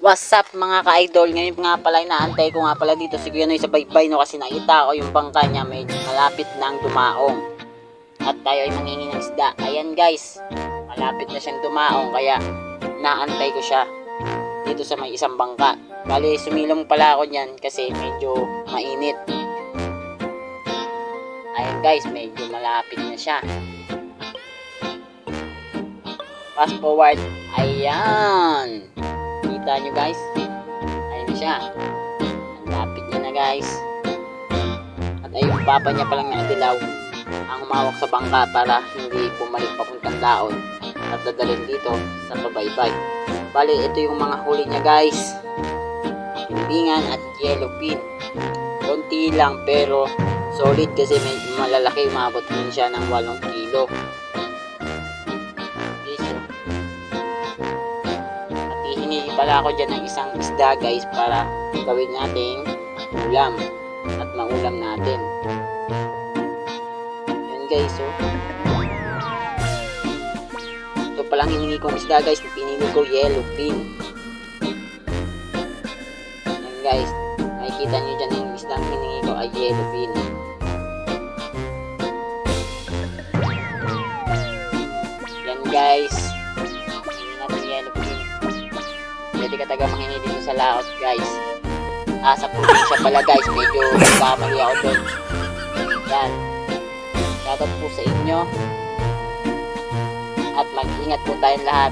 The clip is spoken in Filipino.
What's up mga ka-idol? Ngayon nga pala inaantay ko nga pala dito si Kuya Noy sa baybay no, kasi nakita ko yung bangka niya medyo malapit na ang dumaong. At tayo ay manghingi ng isda. Ayan guys, malapit na siyang dumaong kaya naantay ko siya dito sa may isang bangka. Bali sumilong pala ako niyan kasi medyo mainit. Ayan guys, medyo malapit na siya. Fast forward. Ayan. Kita nyo guys, ayun siya, ang lapit niya na guys. At ayun, papa niya palang nakadilaw ang humawak sa bangka para hindi bumalik papuntang daon at dadalhin dito sa pabaybay. Bali ito yung mga huli niya guys, pimbingan at yellowfin. Konti lang pero solid kasi may malalaki, umabot din siya ng 8 kilo. Hihingi pala ako dyan ng isang isda guys para gawin nating ulam at maulam natin. Yan guys, oh. Ito palang hiningi kong isda guys, pinili ko yellowfin. Yan guys, makikita nyo dyan yung isda hiningi ko ay yellowfin. Yan guys, hiningi natin yellowfin. Pwede ka taga manghingi dito sa laot guys. Sa probinsya pala guys, medyo kamali ako doon. Yan, shoutout po sa inyo at mag-ingat po tayong lahat.